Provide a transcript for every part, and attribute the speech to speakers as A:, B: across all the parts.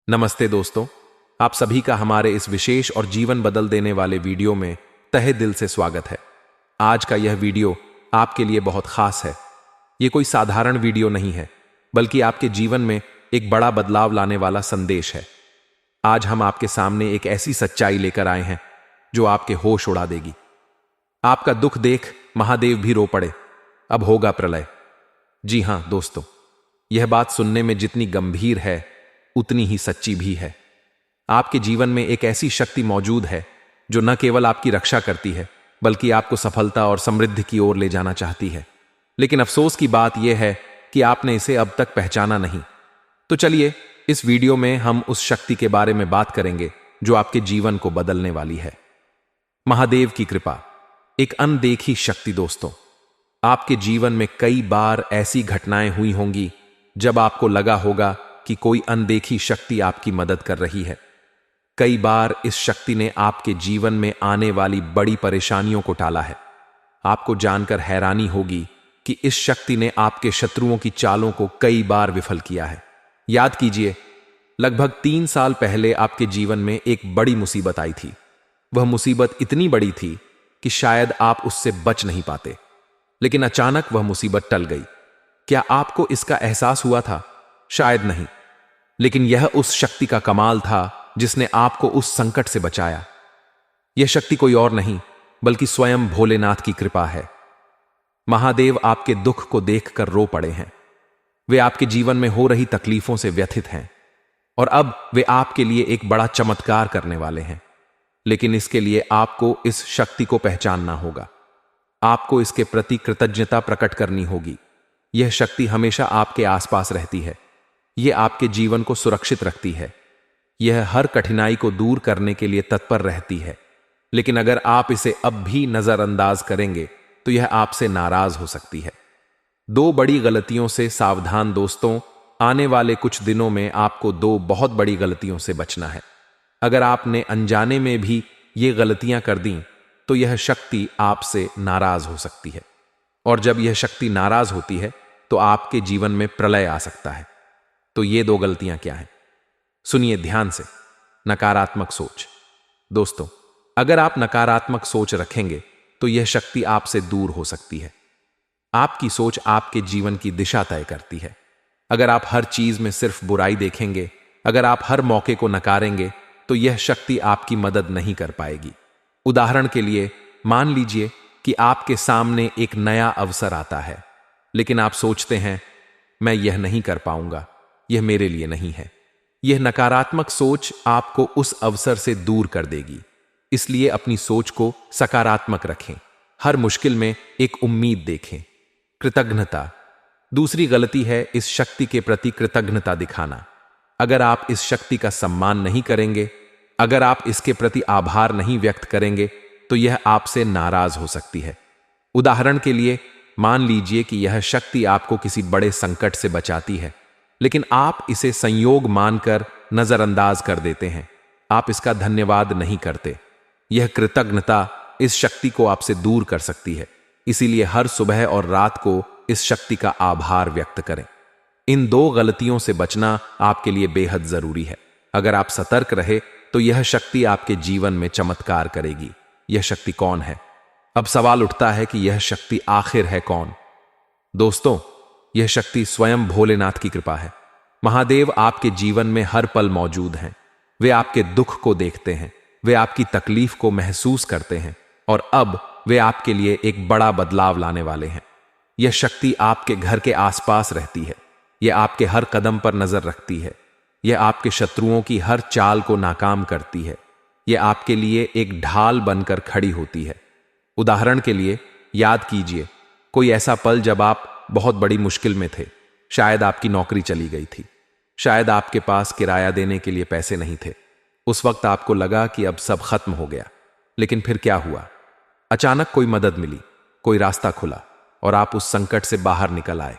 A: नमस्ते दोस्तों, आप सभी का हमारे इस विशेष और जीवन बदल देने वाले वीडियो में तहे दिल से स्वागत है। आज का यह वीडियो आपके लिए बहुत खास है। ये कोई साधारण वीडियो नहीं है, बल्कि आपके जीवन में एक बड़ा बदलाव लाने वाला संदेश है। आज हम आपके सामने एक ऐसी सच्चाई लेकर आए हैं जो आपके होश उड़ा देगी। आपका दुख देख महादेव भी रो पड़े, अब होगा प्रलय। जी हां दोस्तों, यह बात सुनने में जितनी गंभीर है उतनी ही सच्ची भी है। आपके जीवन में एक ऐसी शक्ति मौजूद है जो न केवल आपकी रक्षा करती है, बल्कि आपको सफलता और समृद्धि की ओर ले जाना चाहती है। लेकिन अफसोस की बात यह है कि आपने इसे अब तक पहचाना नहीं। तो चलिए, इस वीडियो में हम उस शक्ति के बारे में बात करेंगे जो आपके जीवन को बदलने वाली है। महादेव की कृपा, एक अनदेखी शक्ति। दोस्तों, आपके जीवन में कई बार ऐसी घटनाएं हुई होंगी जब आपको लगा होगा कि कोई अनदेखी शक्ति आपकी मदद कर रही है। कई बार इस शक्ति ने आपके जीवन में आने वाली बड़ी परेशानियों को टाला है। आपको जानकर हैरानी होगी कि इस शक्ति ने आपके शत्रुओं की चालों को कई बार विफल किया है। याद कीजिए, लगभग 3 साल पहले आपके जीवन में एक बड़ी मुसीबत आई थी। वह मुसीबत इतनी बड़ी थी कि शायद आप उससे बच नहीं पाते, लेकिन अचानक वह मुसीबत टल गई। क्या आपको इसका एहसास हुआ था? शायद नहीं, लेकिन यह उस शक्ति का कमाल था जिसने आपको उस संकट से बचाया। यह शक्ति कोई और नहीं, बल्कि स्वयं भोलेनाथ की कृपा है। महादेव आपके दुख को देखकर रो पड़े हैं। वे आपके जीवन में हो रही तकलीफों से व्यथित हैं और अब वे आपके लिए एक बड़ा चमत्कार करने वाले हैं। लेकिन इसके लिए आपको इस शक्ति को पहचानना होगा। आपको इसके प्रति कृतज्ञता प्रकट करनी होगी। यह शक्ति हमेशा आपके आसपास रहती है। यह आपके जीवन को सुरक्षित रखती है। यह हर कठिनाई को दूर करने के लिए तत्पर रहती है। लेकिन अगर आप इसे अब भी नजरअंदाज करेंगे तो यह आपसे नाराज हो सकती है। 2 बड़ी गलतियों से सावधान दोस्तों। आने वाले कुछ दिनों में आपको 2 बहुत बड़ी गलतियों से बचना है। अगर आपने अनजाने में भी ये गलतियां कर दी तो यह शक्ति आपसे नाराज हो सकती है, और जब यह शक्ति नाराज होती है तो आपके जीवन में प्रलय आ सकता है। तो ये 2 गलतियां क्या हैं? सुनिए ध्यान से। नकारात्मक सोच। दोस्तों, अगर आप नकारात्मक सोच रखेंगे तो यह शक्ति आपसे दूर हो सकती है। आपकी सोच आपके जीवन की दिशा तय करती है। अगर आप हर चीज में सिर्फ बुराई देखेंगे, अगर आप हर मौके को नकारेंगे, तो यह शक्ति आपकी मदद नहीं कर पाएगी। उदाहरण के लिए, मान लीजिए कि आपके सामने एक नया अवसर आता है, लेकिन आप सोचते हैं, मैं यह नहीं कर पाऊंगा, यह मेरे लिए नहीं है। यह नकारात्मक सोच आपको उस अवसर से दूर कर देगी। इसलिए अपनी सोच को सकारात्मक रखें। हर मुश्किल में एक उम्मीद देखें। कृतज्ञता। दूसरी गलती है इस शक्ति के प्रति कृतज्ञता दिखाना। अगर आप इस शक्ति का सम्मान नहीं करेंगे, अगर आप इसके प्रति आभार नहीं व्यक्त करेंगे, तो यह आपसे नाराज हो सकती है। उदाहरण के लिए, मान लीजिए कि यह शक्ति आपको किसी बड़े संकट से बचाती है, लेकिन आप इसे संयोग मानकर नजरअंदाज कर देते हैं। आप इसका धन्यवाद नहीं करते। यह कृतज्ञता इस शक्ति को आपसे दूर कर सकती है। इसीलिए हर सुबह और रात को इस शक्ति का आभार व्यक्त करें। इन 2 गलतियों से बचना आपके लिए बेहद जरूरी है। अगर आप सतर्क रहे तो यह शक्ति आपके जीवन में चमत्कार करेगी। यह शक्ति कौन है? अब सवाल उठता है कि यह शक्ति आखिर है कौन? दोस्तों, यह शक्ति स्वयं भोलेनाथ की कृपा है। महादेव आपके जीवन में हर पल मौजूद हैं। वे आपके दुख को देखते हैं, वे आपकी तकलीफ को महसूस करते हैं, और अब वे आपके लिए एक बड़ा बदलाव लाने वाले हैं। यह शक्ति आपके घर के आसपास रहती है। यह आपके हर कदम पर नजर रखती है। यह आपके शत्रुओं की हर चाल को नाकाम करती है। यह आपके लिए एक ढाल बनकर खड़ी होती है। उदाहरण के लिए, याद कीजिए कोई ऐसा पल जब आप बहुत बड़ी मुश्किल में थे। शायद आपकी नौकरी चली गई थी, शायद आपके पास किराया देने के लिए पैसे नहीं थे। उस वक्त आपको लगा कि अब सब खत्म हो गया। लेकिन फिर क्या हुआ? अचानक कोई मदद मिली, कोई रास्ता खुला, और आप उस संकट से बाहर निकल आए।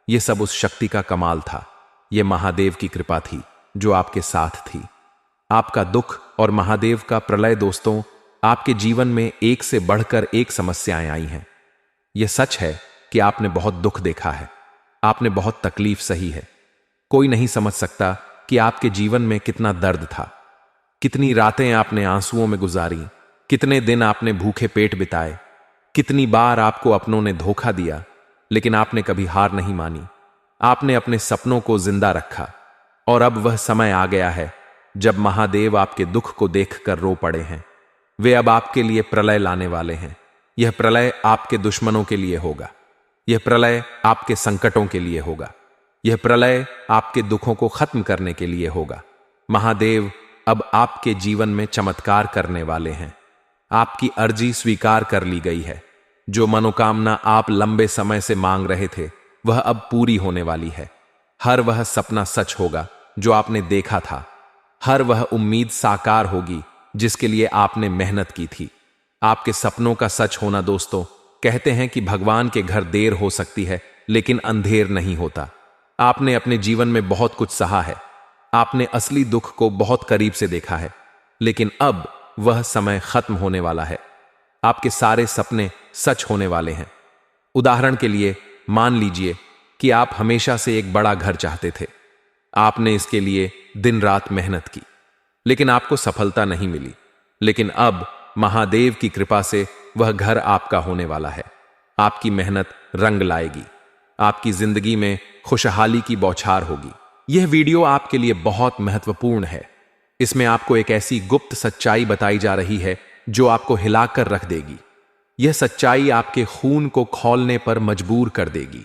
A: यह सब उस शक्ति का कमाल था। यह महादेव की कृपा थी जो आपके साथ थी। आपका दुख और महादेव का प्रलय। दोस्तों, आपके जीवन में एक से बढ़कर एक समस्याएं आई हैं। यह सच है कि आपने बहुत दुख देखा है, आपने बहुत तकलीफ सही है। कोई नहीं समझ सकता कि आपके जीवन में कितना दर्द था, कितनी रातें आपने आंसुओं में गुजारी, कितने दिन आपने भूखे पेट बिताए, कितनी बार आपको अपनों ने धोखा दिया, लेकिन आपने कभी हार नहीं मानी। आपने अपने सपनों को जिंदा रखा और अब वह समय आ गया है जब महादेव आपके दुख को देखकर रो पड़े हैं। वे अब आपके लिए प्रलय लाने वाले हैं। यह प्रलय आपके दुश्मनों के लिए होगा। यह प्रलय आपके संकटों के लिए होगा। यह प्रलय आपके दुखों को खत्म करने के लिए होगा। महादेव अब आपके जीवन में चमत्कार करने वाले हैं। आपकी अर्जी स्वीकार कर ली गई है। जो मनोकामना आप लंबे समय से मांग रहे थे वह अब पूरी होने वाली है। हर वह सपना सच होगा जो आपने देखा था। हर वह उम्मीद साकार होगी जिसके लिए आपने मेहनत की थी। आपके सपनों का सच होना दोस्तों, कहते हैं कि भगवान के घर देर हो सकती है लेकिन अंधेर नहीं होता। आपने अपने जीवन में बहुत कुछ सहा है। आपने असली दुख को बहुत करीब से देखा है, लेकिन अब वह समय खत्म होने वाला है। आपके सारे सपने सच होने वाले हैं। उदाहरण के लिए मान लीजिए कि आप हमेशा से एक बड़ा घर चाहते थे। आपने इसके लिए दिन रात मेहनत की, लेकिन आपको सफलता नहीं मिली। लेकिन अब महादेव की कृपा से वह घर आपका होने वाला है। आपकी मेहनत रंग लाएगी। आपकी जिंदगी में खुशहाली की बौछार होगी। यह वीडियो आपके लिए बहुत महत्वपूर्ण है। इसमें आपको एक ऐसी गुप्त सच्चाई बताई जा रही है जो आपको हिलाकर रख देगी। यह सच्चाई आपके खून को खौलने पर मजबूर कर देगी।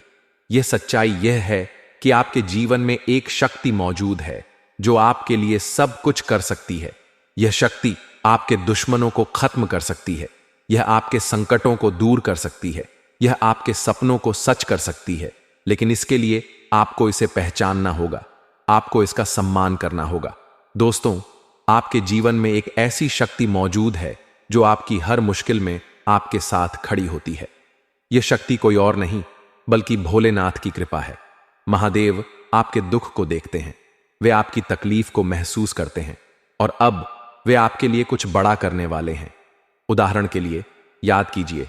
A: यह सच्चाई यह है कि आपके जीवन में एक शक्ति मौजूद है जो आपके लिए सब कुछ कर सकती है। यह शक्ति आपके दुश्मनों को खत्म कर सकती है। यह आपके संकटों को दूर कर सकती है। यह आपके सपनों को सच कर सकती है। लेकिन इसके लिए आपको इसे पहचानना होगा। आपको इसका सम्मान करना होगा। दोस्तों, आपके जीवन में एक ऐसी शक्ति मौजूद है जो आपकी हर मुश्किल में आपके साथ खड़ी होती है। यह शक्ति कोई और नहीं बल्कि भोलेनाथ की कृपा है। महादेव आपके दुख को देखते हैं। वे आपकी तकलीफ को महसूस करते हैं और अब वे आपके लिए कुछ बड़ा करने वाले हैं। उदाहरण के लिए याद कीजिए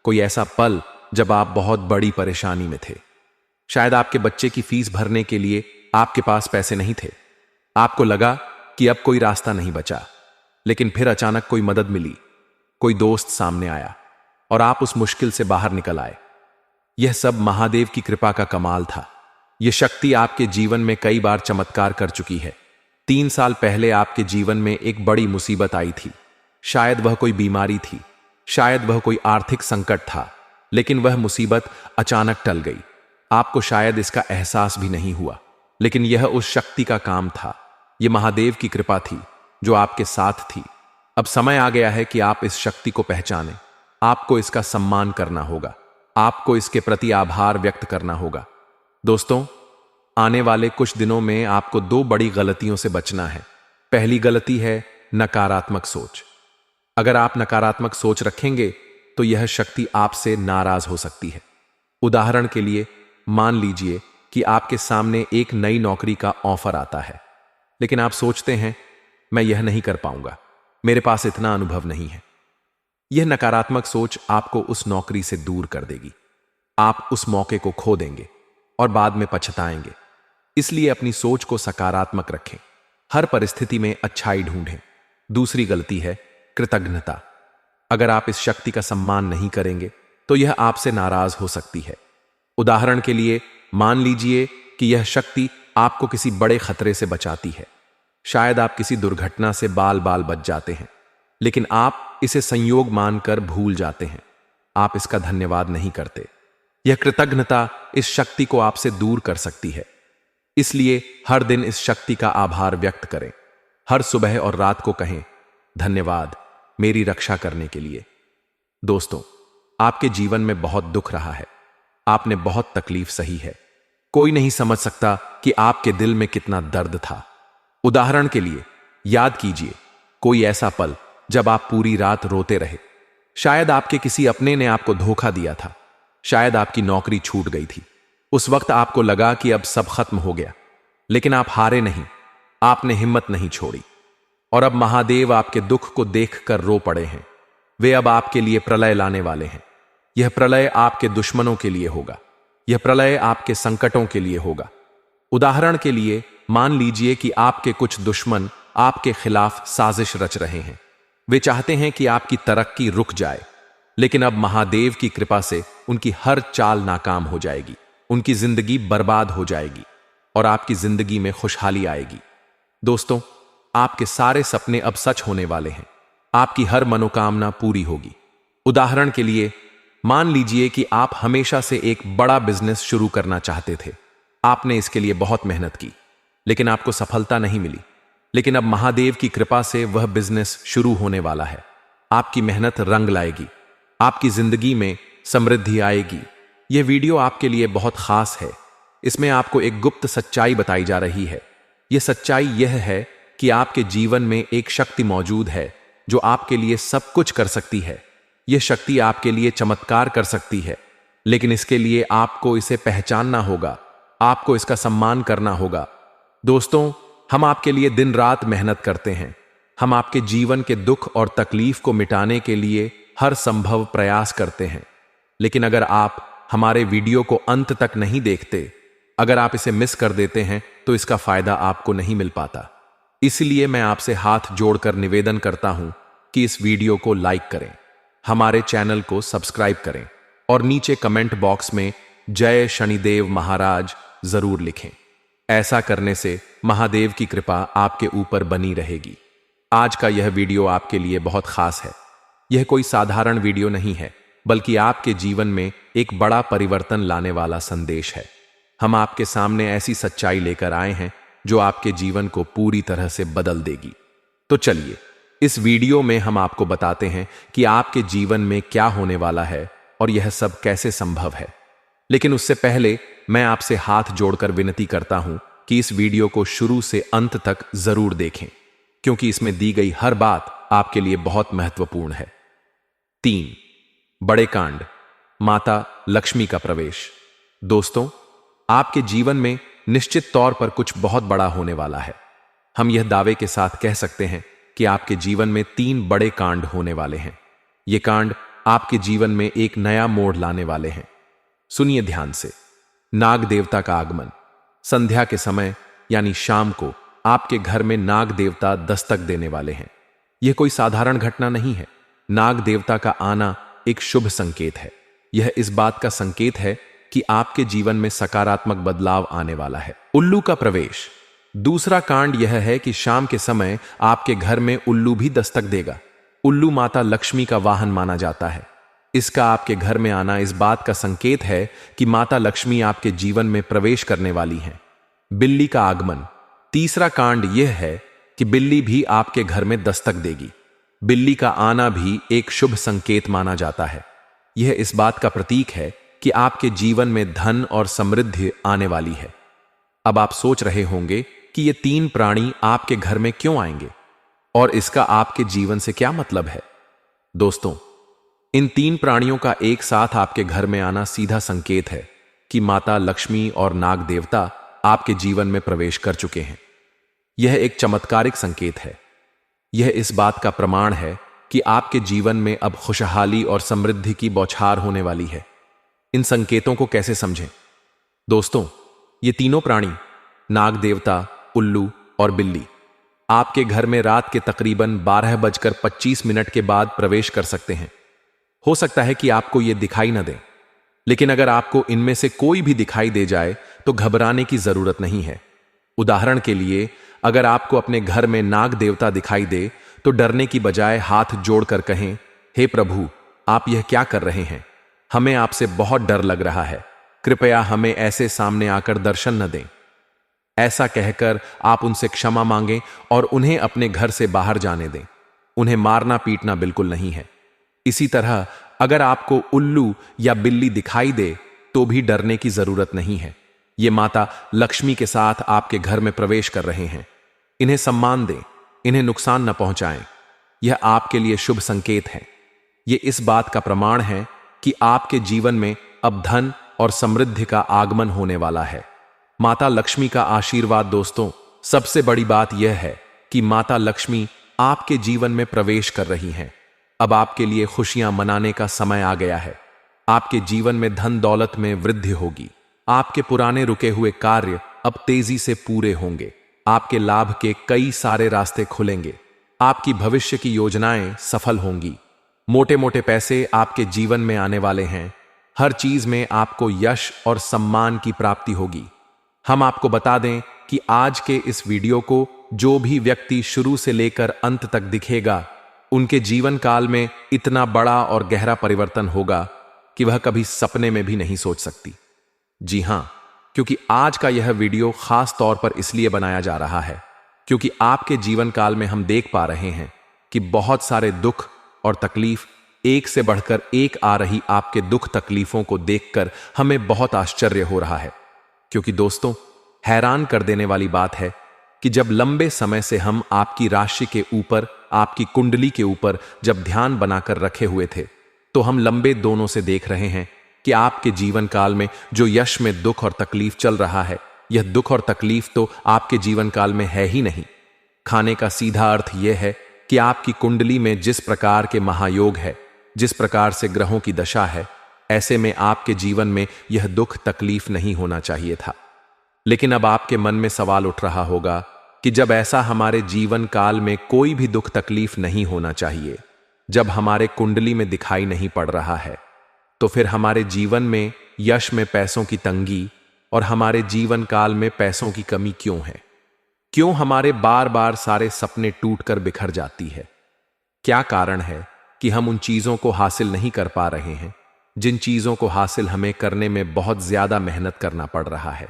A: कोई ऐसा पल जब आप बहुत बड़ी परेशानी में थे। शायद आपके बच्चे की फीस भरने के लिए आपके पास पैसे नहीं थे। आपको लगा कि अब कोई रास्ता नहीं बचा, लेकिन फिर अचानक कोई मदद मिली। कोई दोस्त सामने आया और आप उस मुश्किल से बाहर निकल आए। यह सब महादेव की कृपा का कमाल था। यह शक्ति आपके जीवन में कई बार चमत्कार कर चुकी है। 3 साल पहले आपके जीवन में एक बड़ी मुसीबत आई थी। शायद वह कोई बीमारी थी, शायद वह कोई आर्थिक संकट था, लेकिन वह मुसीबत अचानक टल गई। आपको शायद इसका एहसास भी नहीं हुआ, लेकिन यह उस शक्ति का काम था। यह महादेव की कृपा थी जो आपके साथ थी। अब समय आ गया है कि आप इस शक्ति को पहचानें। आपको इसका सम्मान करना होगा। आपको इसके प्रति आभार व्यक्त करना होगा। दोस्तों, आने वाले कुछ दिनों में आपको 2 बड़ी गलतियों से बचना है। पहली गलती है नकारात्मक सोच। अगर आप नकारात्मक सोच रखेंगे तो यह शक्ति आपसे नाराज हो सकती है। उदाहरण के लिए मान लीजिए कि आपके सामने एक नई नौकरी का ऑफर आता है, लेकिन आप सोचते हैं मैं यह नहीं कर पाऊंगा, मेरे पास इतना अनुभव नहीं है। यह नकारात्मक सोच आपको उस नौकरी से दूर कर देगी। आप उस मौके को खो देंगे और बाद में पछताएंगे। इसलिए अपनी सोच को सकारात्मक रखें। हर परिस्थिति में अच्छाई ढूंढें। दूसरी गलती है कृतज्ञता। अगर आप इस शक्ति का सम्मान नहीं करेंगे तो यह आपसे नाराज हो सकती है। उदाहरण के लिए मान लीजिए कि यह शक्ति आपको किसी बड़े खतरे से बचाती है। शायद आप किसी दुर्घटना से बाल बाल बच जाते हैं, लेकिन आप इसे संयोग मानकर भूल जाते हैं। आप इसका धन्यवाद नहीं करते। यह कृतज्ञता इस शक्ति को आपसे दूर कर सकती है। इसलिए हर दिन इस शक्ति का आभार व्यक्त करें। हर सुबह और रात को कहें, धन्यवाद मेरी रक्षा करने के लिए। दोस्तों, आपके जीवन में बहुत दुख रहा है। आपने बहुत तकलीफ सही है। कोई नहीं समझ सकता कि आपके दिल में कितना दर्द था। उदाहरण के लिए याद कीजिए कोई ऐसा पल जब आप पूरी रात रोते रहे। शायद आपके किसी अपने ने आपको धोखा दिया था। शायद आपकी नौकरी छूट गई थी। उस वक्त आपको लगा कि अब सब खत्म हो गया, लेकिन आप हारे नहीं। आपने हिम्मत नहीं छोड़ी और अब महादेव आपके दुख को देखकर रो पड़े हैं। वे अब आपके लिए प्रलय लाने वाले हैं। यह प्रलय आपके दुश्मनों के लिए होगा। यह प्रलय आपके संकटों के लिए होगा। उदाहरण के लिए मान लीजिए कि आपके कुछ दुश्मन आपके खिलाफ साजिश रच रहे हैं। वे चाहते हैं कि आपकी तरक्की रुक जाए, लेकिन अब महादेव की कृपा से उनकी हर चाल नाकाम हो जाएगी, उनकी जिंदगी बर्बाद हो जाएगी और आपकी जिंदगी में खुशहाली आएगी। दोस्तों, आपके सारे सपने अब सच होने वाले हैं, आपकी हर मनोकामना पूरी होगी। उदाहरण के लिए, मान लीजिए कि आप हमेशा से एक बड़ा बिजनेस शुरू करना चाहते थे। आपने इसके लिए बहुत मेहनत की, लेकिन आपको सफलता नहीं मिली। लेकिन अब महादेव की कृपा से वह बिजनेस शुरू होने वाला है। आपकी मेहनत रंग लाएगी, आपकी जिंदगी में समृद्धि आएगी। यह वीडियो आपके लिए बहुत खास है। इसमें आपको एक गुप्त सच्चाई बताई जा रही है। यह सच्चाई यह है कि आपके जीवन में एक शक्ति मौजूद है जो आपके लिए सब कुछ कर सकती है। यह शक्ति आपके लिए चमत्कार कर सकती है, लेकिन इसके लिए आपको इसे पहचानना होगा, आपको इसका सम्मान करना होगा। दोस्तों, हम आपके लिए दिन रात मेहनत करते हैं। हम आपके जीवन के दुख और तकलीफ को मिटाने के लिए हर संभव प्रयास करते हैं। लेकिन अगर आप हमारे वीडियो को अंत तक नहीं देखते, अगर आप इसे मिस कर देते हैं, तो इसका फायदा आपको नहीं मिल पाता। इसलिए मैं आपसे हाथ जोड़कर निवेदन करता हूं कि इस वीडियो को लाइक करें, हमारे चैनल को सब्सक्राइब करें और नीचे कमेंट बॉक्स में जय शनिदेव महाराज जरूर लिखें। ऐसा करने से महादेव की कृपा आपके ऊपर बनी रहेगी। आज का यह वीडियो आपके लिए बहुत खास है। यह कोई साधारण वीडियो नहीं है, बल्कि आपके जीवन में एक बड़ा परिवर्तन लाने वाला संदेश है। हम आपके सामने ऐसी सच्चाई लेकर आए हैं जो आपके जीवन को पूरी तरह से बदल देगी। तो चलिए, इस वीडियो में हम आपको बताते हैं कि आपके जीवन में क्या होने वाला है और यह सब कैसे संभव है। लेकिन उससे पहले मैं आपसे हाथ जोड़कर विनती करता हूं कि इस वीडियो को शुरू से अंत तक जरूर देखें, क्योंकि इसमें दी गई हर बात आपके लिए बहुत महत्वपूर्ण है। 3 बड़े कांड, माता लक्ष्मी का प्रवेश। दोस्तों, आपके जीवन में निश्चित तौर पर कुछ बहुत बड़ा होने वाला है। हम यह दावे के साथ कह सकते हैं कि आपके जीवन में 3 बड़े कांड होने वाले हैं। ये कांड आपके जीवन में एक नया मोड़ लाने वाले हैं। सुनिए ध्यान से। नाग देवता का आगमन। संध्या के समय यानी शाम को आपके घर में नाग देवता दस्तक देने वाले हैं। यह कोई साधारण घटना नहीं है। नाग देवता का आना एक शुभ संकेत है। यह इस बात का संकेत है कि आपके जीवन में सकारात्मक बदलाव आने वाला है। उल्लू का प्रवेश। दूसरा कांड यह है कि शाम के समय आपके घर में उल्लू भी दस्तक देगा। उल्लू माता लक्ष्मी का वाहन माना जाता है। इसका आपके घर में आना इस बात का संकेत है कि माता लक्ष्मी आपके जीवन में प्रवेश करने वाली हैं। बिल्ली का आगमन। तीसरा कांड यह है कि बिल्ली भी आपके घर में दस्तक देगी। बिल्ली का आना भी एक शुभ संकेत माना जाता है। यह इस बात का प्रतीक है कि आपके जीवन में धन और समृद्धि आने वाली है। अब आप सोच रहे होंगे कि ये 3 प्राणी आपके घर में क्यों आएंगे और इसका आपके जीवन से क्या मतलब है। दोस्तों, इन 3 प्राणियों का एक साथ आपके घर में आना सीधा संकेत है कि माता लक्ष्मी और नाग देवता आपके जीवन में प्रवेश कर चुके हैं। यह एक चमत्कारिक संकेत है। यह इस बात का प्रमाण है कि आपके जीवन में अब खुशहाली और समृद्धि की बौछार होने वाली है। इन संकेतों को कैसे समझें? दोस्तों, ये तीनों प्राणी, नाग देवता, उल्लू और बिल्ली, आपके घर में रात के तकरीबन 12:25 के बाद प्रवेश कर सकते हैं। हो सकता है कि आपको ये दिखाई न दे, लेकिन अगर आपको इनमें से कोई भी दिखाई दे जाए तो घबराने की जरूरत नहीं है। उदाहरण के लिए, अगर आपको अपने घर में नाग देवता दिखाई दे तो डरने की बजाय हाथ जोड़कर कहें, हे प्रभु, आप यह क्या कर रहे हैं? हमें आपसे बहुत डर लग रहा है। कृपया हमें ऐसे सामने आकर दर्शन न दें। ऐसा कहकर आप उनसे क्षमा मांगें और उन्हें अपने घर से बाहर जाने दें। उन्हें मारना पीटना बिल्कुल नहीं है। इसी तरह अगर आपको उल्लू या बिल्ली दिखाई दे तो भी डरने की जरूरत नहीं है। ये माता लक्ष्मी के साथ आपके घर में प्रवेश कर रहे हैं। इन्हें सम्मान दें, इन्हें नुकसान न पहुंचाएं। यह आपके लिए शुभ संकेत है। यह इस बात का प्रमाण है कि आपके जीवन में अब धन और समृद्धि का आगमन होने वाला है। माता लक्ष्मी का आशीर्वाद। दोस्तों, सबसे बड़ी बात यह है कि माता लक्ष्मी आपके जीवन में प्रवेश कर रही हैं। अब आपके लिए खुशियां मनाने का समय आ गया है। आपके जीवन में धन दौलत में वृद्धि होगी। आपके पुराने रुके हुए कार्य अब तेजी से पूरे होंगे। आपके लाभ के कई सारे रास्ते खुलेंगे। आपकी भविष्य की योजनाएं सफल होंगी। मोटे मोटे पैसे आपके जीवन में आने वाले हैं। हर चीज में आपको यश और सम्मान की प्राप्ति होगी। हम आपको बता दें कि आज के इस वीडियो को जो भी व्यक्ति शुरू से लेकर अंत तक दिखेगा, उनके जीवन काल में इतना बड़ा और गहरा परिवर्तन होगा कि वह कभी सपने में भी नहीं सोच सकती। जी हां, क्योंकि आज का यह वीडियो खास तौर पर इसलिए बनाया जा रहा है क्योंकि आपके जीवन काल में हम देख पा रहे हैं कि बहुत सारे दुख और तकलीफ एक से बढ़कर एक आ रही आपके दुख तकलीफों को देखकर हमें बहुत आश्चर्य हो रहा है। क्योंकि दोस्तों, हैरान कर देने वाली बात है कि जब लंबे समय से हम आपकी राशि के ऊपर, आपकी कुंडली के ऊपर जब ध्यान बनाकर रखे हुए थे, तो हम लंबे दोनों से देख रहे हैं कि आपके जीवन काल में जो यश में दुख और तकलीफ चल रहा है, यह दुख और तकलीफ तो आपके जीवन काल में है ही नहीं। खाने का सीधा अर्थ यह है कि आपकी कुंडली में जिस प्रकार के महायोग है, जिस प्रकार से ग्रहों की दशा है, ऐसे में आपके जीवन में यह दुख तकलीफ नहीं होना चाहिए था। लेकिन अब आपके मन में सवाल उठ रहा होगा कि जब ऐसा हमारे जीवन काल में कोई भी दुख तकलीफ नहीं होना चाहिए, जब हमारे कुंडली में दिखाई नहीं पड़ रहा है, तो फिर हमारे जीवन में यश में पैसों की तंगी और हमारे जीवन काल में पैसों की कमी क्यों है? क्यों हमारे बार बार सारे सपने टूटकर बिखर जाती है? क्या कारण है कि हम उन चीजों को हासिल नहीं कर पा रहे हैं जिन चीजों को हासिल हमें करने में बहुत ज्यादा मेहनत करना पड़ रहा है?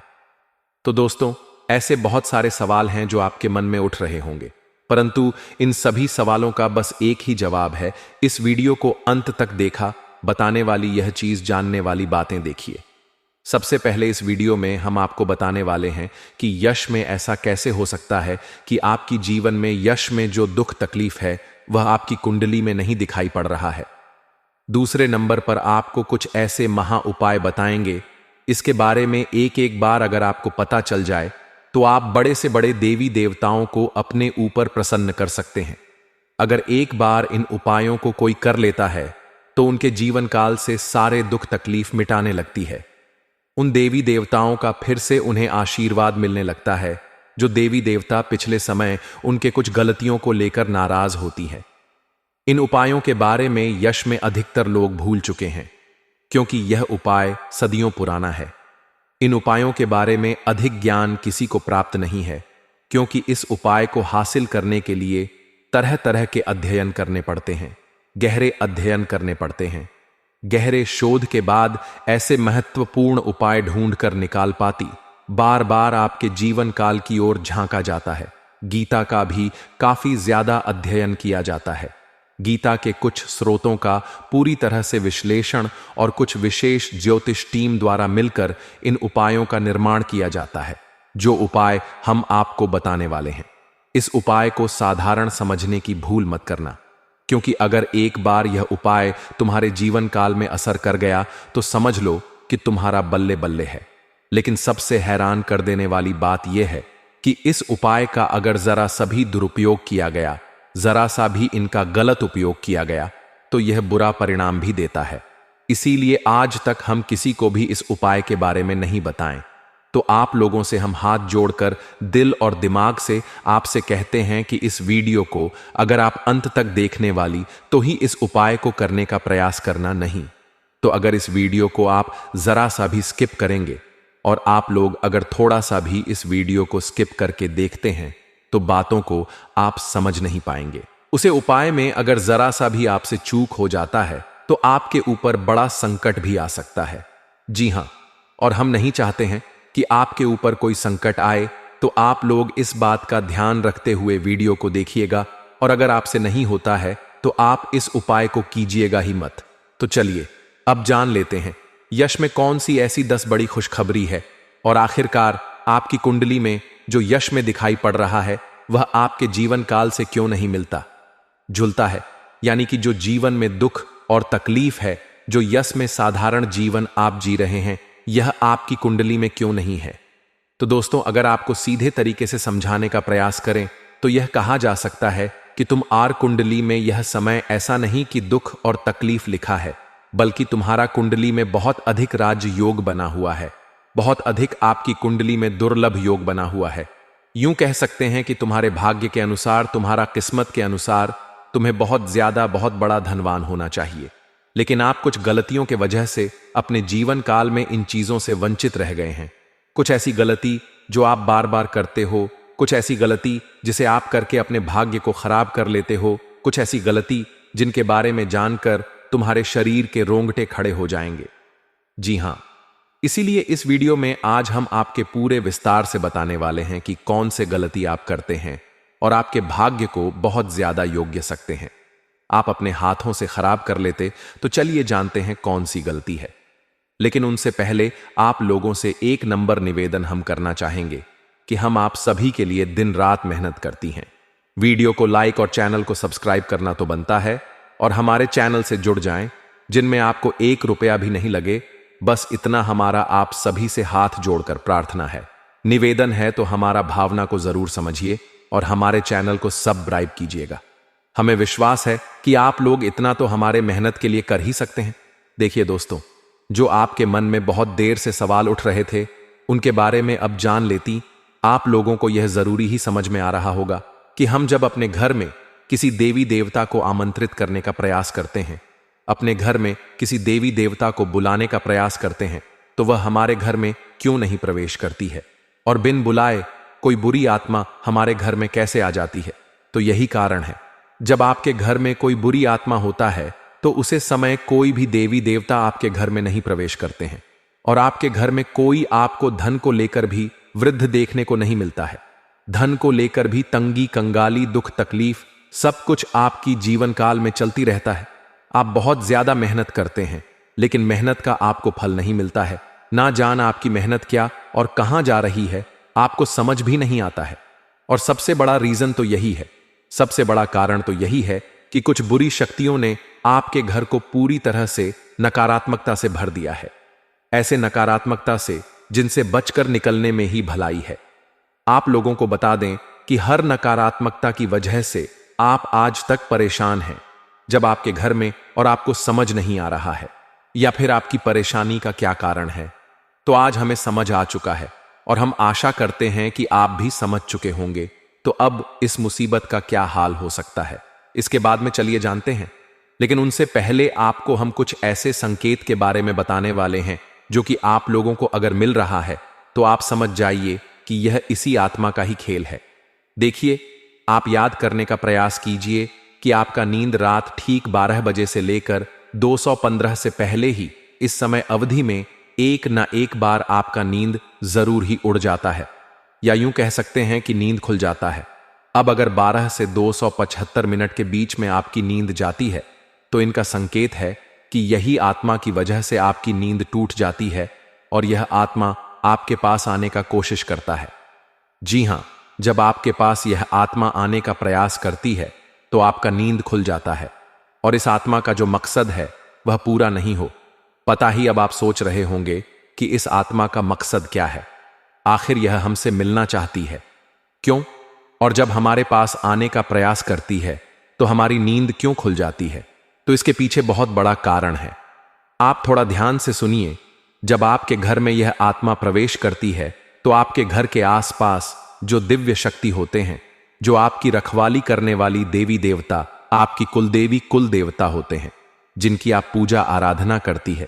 A: तो दोस्तों, ऐसे बहुत सारे सवाल हैं जो आपके मन में उठ रहे होंगे, परंतु इन सभी सवालों का बस एक ही जवाब है। इस वीडियो को अंत तक देखा, बताने वाली यह चीज, जानने वाली बातें देखिए। सबसे पहले इस वीडियो में हम आपको बताने वाले हैं कि यश में ऐसा कैसे हो सकता है कि आपकी जीवन में यश में जो दुख तकलीफ है वह आपकी कुंडली में नहीं दिखाई पड़ रहा है। दूसरे नंबर पर आपको कुछ ऐसे महा उपाय बताएंगे, इसके बारे में एक एक बार अगर आपको पता चल जाए तो आप बड़े से बड़े देवी देवताओं को अपने ऊपर प्रसन्न कर सकते हैं। अगर एक बार इन उपायों को कोई कर लेता है तो उनके जीवन काल से सारे दुख तकलीफ मिटाने लगती है। उन देवी देवताओं का फिर से उन्हें आशीर्वाद मिलने लगता है जो देवी देवता पिछले समय उनके कुछ गलतियों को लेकर नाराज होती है। इन उपायों के बारे में यश में अधिकतर लोग भूल चुके हैं क्योंकि यह उपाय सदियों पुराना है। इन उपायों के बारे में अधिक ज्ञान किसी को प्राप्त नहीं है क्योंकि इस उपाय को हासिल करने के लिए तरह तरह के अध्ययन करने पड़ते हैं, गहरे अध्ययन करने पड़ते हैं। गहरे शोध के बाद ऐसे महत्वपूर्ण उपाय ढूंढकर निकाल पाती बार बार आपके जीवन काल की ओर झांका जाता है। गीता का भी काफी ज्यादा अध्ययन किया जाता है। गीता के कुछ स्रोतों का पूरी तरह से विश्लेषण और कुछ विशेष ज्योतिष टीम द्वारा मिलकर इन उपायों का निर्माण किया जाता है, जो उपाय हम आपको बताने वाले हैं। इस उपाय को साधारण समझने की भूल मत करना, क्योंकि अगर एक बार यह उपाय तुम्हारे जीवन काल में असर कर गया तो समझ लो कि तुम्हारा बल्ले बल्ले है। लेकिन सबसे हैरान कर देने वाली बात यह है कि इस उपाय का अगर जरा सा भी दुरुपयोग किया गया, जरा सा भी इनका गलत उपयोग किया गया, तो यह बुरा परिणाम भी देता है। इसीलिए आज तक हम किसी को भी इस उपाय के बारे में नहीं बताएं। तो आप लोगों से हम हाथ जोड़कर दिल और दिमाग से आपसे कहते हैं कि इस वीडियो को अगर आप अंत तक देखने वाली तो ही इस उपाय को करने का प्रयास करना, नहीं तो अगर इस वीडियो को आप जरा सा भी स्किप करेंगे और आप लोग अगर थोड़ा सा भी इस वीडियो को स्किप करके देखते हैं तो बातों को आप समझ नहीं पाएंगे। उसे उपाय में अगर जरा सा भी आपसे चूक हो जाता है तो आपके ऊपर बड़ा संकट भी आ सकता है। जी हां, और हम नहीं चाहते हैं कि आपके ऊपर कोई संकट आए, तो आप लोग इस बात का ध्यान रखते हुए वीडियो को देखिएगा, और अगर आपसे नहीं होता है तो आप इस उपाय को कीजिएगा ही मत। तो चलिए अब जान लेते हैं यश में कौन सी ऐसी 10 बड़ी खुशखबरी है, और आखिरकार आपकी कुंडली में जो यश में दिखाई पड़ रहा है वह आपके जीवन काल से क्यों नहीं मिलता जुलता है। यानी कि जो जीवन में दुख और तकलीफ है, जो यश में साधारण जीवन आप जी रहे हैं, यह आपकी कुंडली में क्यों नहीं है। तो दोस्तों, अगर आपको सीधे तरीके से समझाने का प्रयास करें तो यह कहा जा सकता है कि तुम आर कुंडली में यह समय ऐसा नहीं कि दुख और तकलीफ लिखा है, बल्कि तुम्हारा कुंडली में बहुत अधिक राज योग बना हुआ है। बहुत अधिक आपकी कुंडली में दुर्लभ योग बना हुआ है। यूं कह सकते हैं कि तुम्हारे भाग्य के अनुसार, तुम्हारा किस्मत के अनुसार तुम्हें बहुत ज्यादा, बहुत बड़ा धनवान होना चाहिए। लेकिन आप कुछ गलतियों के वजह से अपने जीवन काल में इन चीजों से वंचित रह गए हैं। कुछ ऐसी गलती जो आप बार बार करते हो, कुछ ऐसी गलती जिसे आप करके अपने भाग्य को खराब कर लेते हो, कुछ ऐसी गलती जिनके बारे में जानकर तुम्हारे शरीर के रोंगटे खड़े हो जाएंगे। जी हां, इसीलिए इस वीडियो में आज हम आपके पूरे विस्तार से बताने वाले हैं कि कौन से गलती आप करते हैं और आपके भाग्य को बहुत ज्यादा योग्य सकते हैं, आप अपने हाथों से खराब कर लेते। तो चलिए जानते हैं कौन सी गलती है। लेकिन उनसे पहले आप लोगों से एक नंबर निवेदन हम करना चाहेंगे कि हम आप सभी के लिए दिन रात मेहनत करती हैं। वीडियो को लाइक और चैनल को सब्सक्राइब करना तो बनता है, और हमारे चैनल से जुड़ जाएं, जिनमें आपको 1 रुपया भी नहीं लगे। बस इतना हमारा आप सभी से हाथ जोड़कर प्रार्थना है, निवेदन है। तो हमारा भावना को जरूर समझिए और हमारे चैनल को सब्सक्राइब कीजिएगा। हमें विश्वास है कि आप लोग इतना तो हमारे मेहनत के लिए कर ही सकते हैं। देखिए दोस्तों, जो आपके मन में बहुत देर से सवाल उठ रहे थे, उनके बारे में अब जान लेती। आप लोगों को यह जरूरी ही समझ में आ रहा होगा कि हम जब अपने घर में किसी देवी देवता को आमंत्रित करने का प्रयास करते हैं, अपने घर में किसी देवी देवता को बुलाने का प्रयास करते हैं, तो वह हमारे घर में क्यों नहीं प्रवेश करती है और बिन बुलाए कोई बुरी आत्मा हमारे घर में कैसे आ जाती है? तो यही कारण है, जब आपके घर में कोई बुरी आत्मा होता है तो उसे समय कोई भी देवी देवता आपके घर में नहीं प्रवेश करते हैं, और आपके घर में कोई आपको धन को लेकर भी वृद्ध देखने को नहीं मिलता है। धन को लेकर भी तंगी, कंगाली, दुख, तकलीफ सब कुछ आपकी जीवन काल में चलती रहता है। आप बहुत ज्यादा मेहनत करते हैं, लेकिन मेहनत का आपको फल नहीं मिलता है। ना जान आपकी मेहनत क्या और कहां जा रही है, आपको समझ भी नहीं आता है। और सबसे बड़ा रीजन तो यही है, सबसे बड़ा कारण तो यही है कि कुछ बुरी शक्तियों ने आपके घर को पूरी तरह से नकारात्मकता से भर दिया है। ऐसे नकारात्मकता से जिनसे बचकर निकलने में ही भलाई है। आप लोगों को बता दें कि हर नकारात्मकता की वजह से आप आज तक परेशान हैं। जब आपके घर में और आपको समझ नहीं आ रहा है या फिर आपकी परेशानी का क्या कारण है, तो आज हमें समझ आ चुका है और हम आशा करते हैं कि आप भी समझ चुके होंगे। तो अब इस मुसीबत का क्या हाल हो सकता है, इसके बाद में चलिए जानते हैं। लेकिन उनसे पहले आपको हम कुछ ऐसे संकेत के बारे में बताने वाले हैं जो कि आप लोगों को अगर मिल रहा है तो आप समझ जाइए कि यह इसी आत्मा का ही खेल है। देखिए, आप याद करने का प्रयास कीजिए कि आपका नींद रात ठीक 12 बजे से लेकर 215 से पहले ही इस समय अवधि में एक न एक बार आपका नींद जरूर ही उड़ जाता है, या यूं कह सकते हैं कि नींद खुल जाता है। अब अगर 12 से 275 मिनट के बीच में आपकी नींद जाती है तो इनका संकेत है कि यही आत्मा की वजह से आपकी नींद टूट जाती है और यह आत्मा आपके पास आने का कोशिश करता है। जी हां, जब आपके पास यह आत्मा आने का प्रयास करती है तो आपका नींद खुल जाता है और इस आत्मा का जो मकसद है वह पूरा नहीं हो। पता ही अब आप सोच रहे होंगे कि इस आत्मा का मकसद क्या है, आखिर यह हमसे मिलना चाहती है क्यों, और जब हमारे पास आने का प्रयास करती है तो हमारी नींद क्यों खुल जाती है? तो इसके पीछे बहुत बड़ा कारण है। आप थोड़ा ध्यान से सुनिए। जब आपके घर में यह आत्मा प्रवेश करती है तो आपके घर के आसपास जो दिव्य शक्ति होते हैं, जो आपकी रखवाली करने वाली देवी देवता, आपकी कुलदेवी कुल देवता होते हैं, जिनकी आप पूजा आराधना करती है,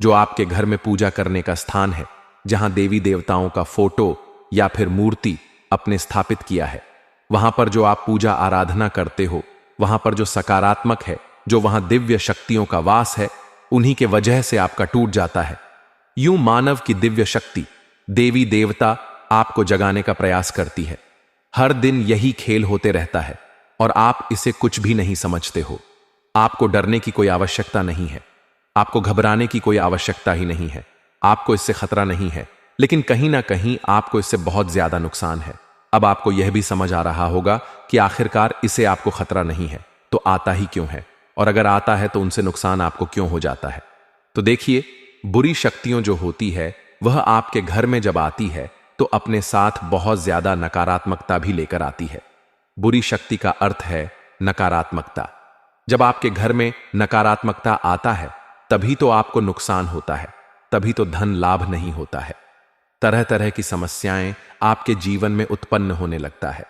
A: जो आपके घर में पूजा करने का स्थान है, जहां देवी देवताओं का फोटो या फिर मूर्ति अपने स्थापित किया है, वहां पर जो आप पूजा आराधना करते हो, वहां पर जो सकारात्मक है, जो वहां दिव्य शक्तियों का वास है, उन्हीं के वजह से आपका टूट जाता है। यूं मानव की दिव्य शक्ति, देवी देवता आपको जगाने का प्रयास करती है। हर दिन यही खेल होते रहता है और आप इसे कुछ भी नहीं समझते हो। आपको डरने की कोई आवश्यकता नहीं है, आपको घबराने की कोई आवश्यकता ही नहीं है, आपको इससे खतरा नहीं है, लेकिन कहीं ना कहीं आपको इससे बहुत ज्यादा नुकसान है। अब आपको यह भी समझ आ रहा होगा कि आखिरकार इसे आपको खतरा नहीं है तो आता ही क्यों है, और अगर आता है तो उनसे नुकसान आपको क्यों हो जाता है। तो देखिए, बुरी शक्तियों जो होती है वह आपके घर में जब आती है तो अपने साथ बहुत ज्यादा नकारात्मकता भी लेकर आती है। बुरी शक्ति का अर्थ है नकारात्मकता। जब आपके घर में नकारात्मकता आता है तभी तो आपको नुकसान होता है, तभी तो धन लाभ नहीं होता है। तरह तरह की समस्याएं आपके जीवन में उत्पन्न होने लगता है।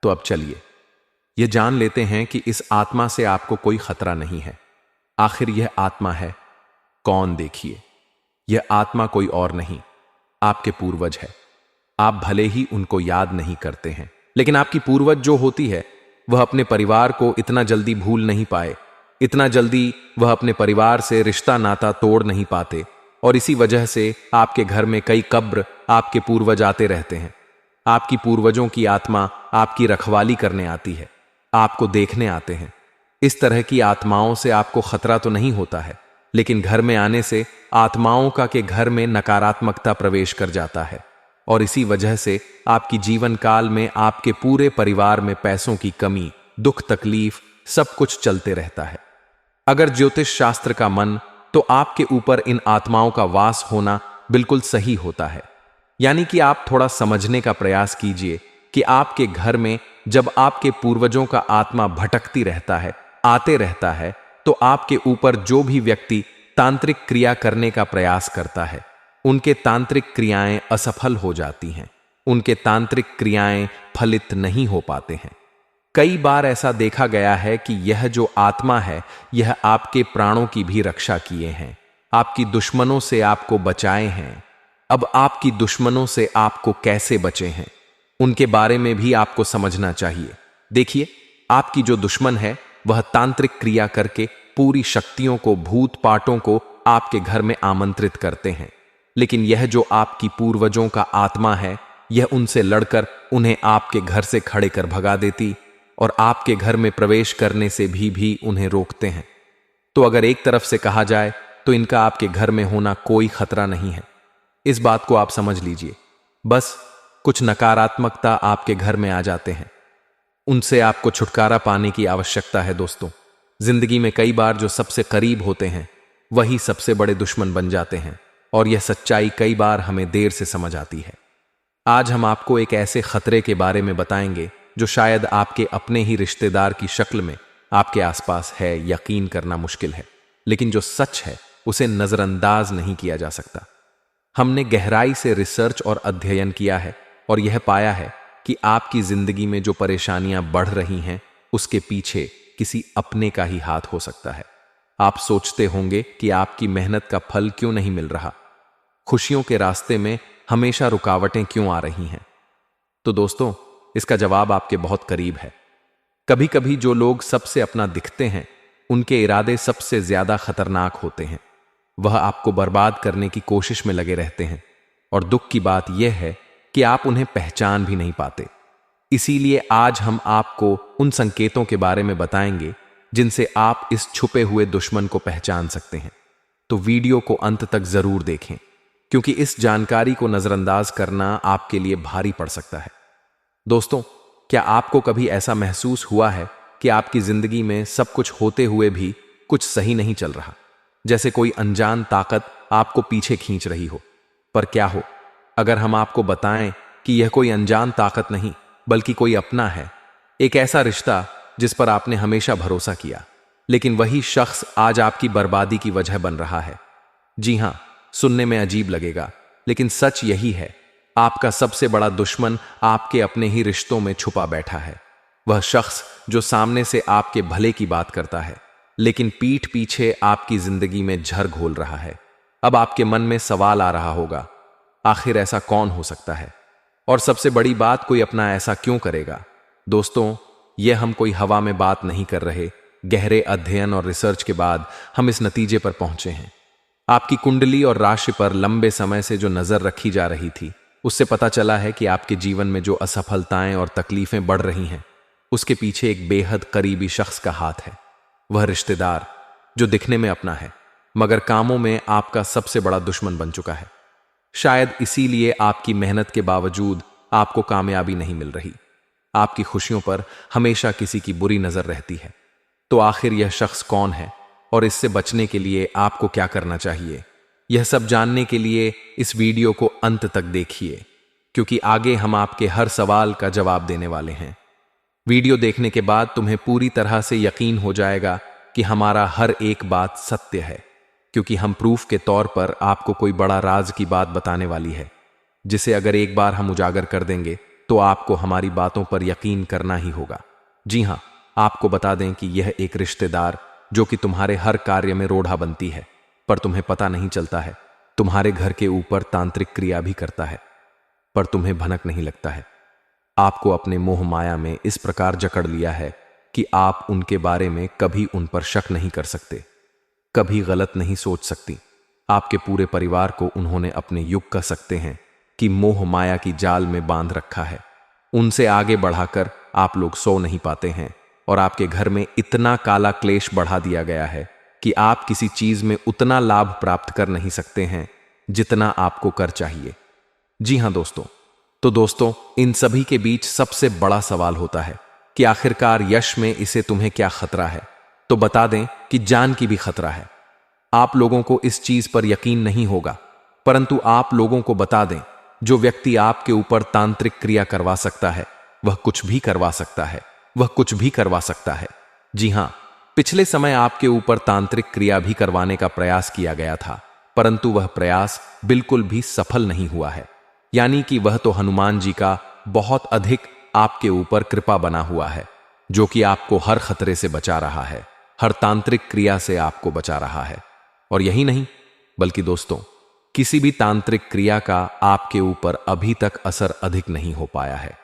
A: तो अब चलिए यह जान लेते हैं कि इस आत्मा से आपको कोई खतरा नहीं है। आखिर यह आत्मा है कौन? देखिए, यह आत्मा कोई और नहीं, आपके पूर्वज है। आप भले ही उनको याद नहीं करते हैं, लेकिन आपकी पूर्वज जो होती है वह अपने परिवार को इतना जल्दी भूल नहीं पाए, इतना जल्दी वह अपने परिवार से रिश्ता नाता तोड़ नहीं पाते, और इसी वजह से आपके घर में कई कब्र आपके पूर्वज आते रहते हैं। आपकी पूर्वजों की आत्मा आपकी रखवाली करने आती है, आपको देखने आते हैं। इस तरह की आत्माओं से आपको खतरा तो नहीं होता है, लेकिन घर में आने से आत्माओं का के घर में नकारात्मकता प्रवेश कर जाता है, और इसी वजह से आपकी जीवन काल में आपके पूरे परिवार में पैसों की कमी, दुख तकलीफ सब कुछ चलते रहता है। अगर ज्योतिष शास्त्र का मन तो आपके ऊपर इन आत्माओं का वास होना बिल्कुल सही होता है। यानी कि आप थोड़ा समझने का प्रयास कीजिए कि आपके घर में जब आपके पूर्वजों का आत्मा भटकती रहता है, आते रहता है, तो आपके ऊपर जो भी व्यक्ति तांत्रिक क्रिया करने का प्रयास करता है, उनके तांत्रिक क्रियाएं असफल हो जाती हैं, उनके तांत्रिक क्रियाएं फलित नहीं हो पाते हैं। कई बार ऐसा देखा गया है कि यह जो आत्मा है यह आपके प्राणों की भी रक्षा किए हैं, आपकी दुश्मनों से आपको बचाए हैं। अब आपकी दुश्मनों से आपको कैसे बचे हैं उनके बारे में भी आपको समझना चाहिए। देखिए, आपकी जो दुश्मन है वह तांत्रिक क्रिया करके पूरी शक्तियों को, भूत पाटों को आपके घर में आमंत्रित करते हैं, लेकिन यह जो आपकी पूर्वजों का आत्मा है यह उनसे लड़कर उन्हें आपके घर से खड़े कर भगा देती और आपके घर में प्रवेश करने से भी उन्हें रोकते हैं। तो अगर एक तरफ से कहा जाए तो इनका आपके घर में होना कोई खतरा नहीं है, इस बात को आप समझ लीजिए। बस कुछ नकारात्मकता आपके घर में आ जाते हैं, उनसे आपको छुटकारा पाने की आवश्यकता है। दोस्तों, जिंदगी में कई बार जो सबसे करीब होते हैं वही सबसे बड़े दुश्मन बन जाते हैं, और यह सच्चाई कई बार हमें देर से समझ आती है। आज हम आपको एक ऐसे खतरे के बारे में बताएंगे जो शायद आपके अपने ही रिश्तेदार की शक्ल में आपके आसपास है। यकीन करना मुश्किल है, लेकिन जो सच है उसे नजरअंदाज नहीं किया जा सकता। हमने गहराई से रिसर्च और अध्ययन किया है और यह पाया है कि आपकी जिंदगी में जो परेशानियां बढ़ रही हैं उसके पीछे किसी अपने का ही हाथ हो सकता है। आप सोचते होंगे कि आपकी मेहनत का फल क्यों नहीं मिल रहा, खुशियों के रास्ते में हमेशा रुकावटें क्यों आ रही हैं। तो दोस्तों, इसका जवाब आपके बहुत करीब है। कभी कभी जो लोग सबसे अपना दिखते हैं उनके इरादे सबसे ज्यादा खतरनाक होते हैं। वह आपको बर्बाद करने की कोशिश में लगे रहते हैं, और दुख की बात यह है कि आप उन्हें पहचान भी नहीं पाते। इसीलिए आज हम आपको उन संकेतों के बारे में बताएंगे जिनसे आप इस छुपे हुए दुश्मन को पहचान सकते हैं। तो वीडियो को अंत तक जरूर देखें, क्योंकि इस जानकारी को नजरअंदाज करना आपके लिए भारी पड़ सकता है। दोस्तों, क्या आपको कभी ऐसा महसूस हुआ है कि आपकी जिंदगी में सब कुछ होते हुए भी कुछ सही नहीं चल रहा, जैसे कोई अनजान ताकत आपको पीछे खींच रही हो? पर क्या हो अगर हम आपको बताएं कि यह कोई अनजान ताकत नहीं बल्कि कोई अपना है, एक ऐसा रिश्ता जिस पर आपने हमेशा भरोसा किया, लेकिन वही शख्स आज आपकी बर्बादी की वजह बन रहा है। जी हां, सुनने में अजीब लगेगा, लेकिन सच यही है। आपका सबसे बड़ा दुश्मन आपके अपने ही रिश्तों में छुपा बैठा है। वह शख्स जो सामने से आपके भले की बात करता है, लेकिन पीठ पीछे आपकी जिंदगी में झर घोल रहा है। अब आपके मन में सवाल आ रहा होगा, आखिर ऐसा कौन हो सकता है? और सबसे बड़ी बात, कोई अपना ऐसा क्यों करेगा? दोस्तों, यह हम कोई हवा में बात नहीं कर रहे। गहरे अध्ययन और रिसर्च के बाद हम इस नतीजे पर पहुंचे हैं। आपकी कुंडली और राशि पर लंबे समय से जो नजर रखी जा रही थी, उससे पता चला है कि आपके जीवन में जो असफलताएं और तकलीफें बढ़ रही हैं, उसके पीछे एक बेहद करीबी शख्स का हाथ है। वह रिश्तेदार जो दिखने में अपना है, मगर कामों में आपका सबसे बड़ा दुश्मन बन चुका है। शायद इसीलिए आपकी मेहनत के बावजूद आपको कामयाबी नहीं मिल रही। आपकी खुशियों पर हमेशा किसी की बुरी नजर रहती है। तो आखिर यह शख्स कौन है और इससे बचने के लिए आपको क्या करना चाहिए? यह सब जानने के लिए इस वीडियो को अंत तक देखिए, क्योंकि आगे हम आपके हर सवाल का जवाब देने वाले हैं। वीडियो देखने के बाद तुम्हें पूरी तरह से यकीन हो जाएगा कि हमारा हर एक बात सत्य है, क्योंकि हम प्रूफ के तौर पर आपको कोई बड़ा राज की बात बताने वाली है, जिसे अगर एक बार हम उजागर कर देंगे तो आपको हमारी बातों पर यकीन करना ही होगा। जी हां, आपको बता दें कि यह एक रिश्तेदार जो कि तुम्हारे हर कार्य में रोड़ा बनती है, पर तुम्हें पता नहीं चलता है, तुम्हारे घर के ऊपर तांत्रिक क्रिया भी करता है, पर तुम्हें भनक नहीं लगता है। आपको अपने मोह माया में इस प्रकार जकड़ लिया है कि आप उनके बारे में कभी उन पर शक नहीं कर सकते, कभी गलत नहीं सोच सकती। आपके पूरे परिवार को उन्होंने अपने युग कह सकते हैं कि मोह माया की जाल में बांध रखा है। उनसे आगे बढ़ाकर आप लोग सो नहीं पाते हैं और आपके घर में इतना काला क्लेश बढ़ा दिया गया है कि आप किसी चीज में उतना लाभ प्राप्त कर नहीं सकते हैं जितना आपको कर चाहिए। जी हां दोस्तों, तो दोस्तों, इन सभी के बीच सबसे बड़ा सवाल होता है कि आखिरकार यश में इसे तुम्हें क्या खतरा है। तो बता दें कि जान की भी खतरा है। आप लोगों को इस चीज पर यकीन नहीं होगा, परंतु आप लोगों को बता दें, जो व्यक्ति आपके ऊपर तांत्रिक क्रिया करवा सकता है वह कुछ भी करवा सकता है, वह कुछ भी करवा सकता है। जी हां, पिछले समय आपके ऊपर तांत्रिक क्रिया भी करवाने का प्रयास किया गया था, परंतु वह प्रयास बिल्कुल भी सफल नहीं हुआ है। यानी कि वह तो हनुमान जी का बहुत अधिक आपके ऊपर कृपा बना हुआ है, जो कि आपको हर खतरे से बचा रहा है, हर तांत्रिक क्रिया से आपको बचा रहा है। और यही नहीं, बल्कि दोस्तों, किसी भी तांत्रिक क्रिया का आपके ऊपर अभी तक असर अधिक नहीं हो पाया है।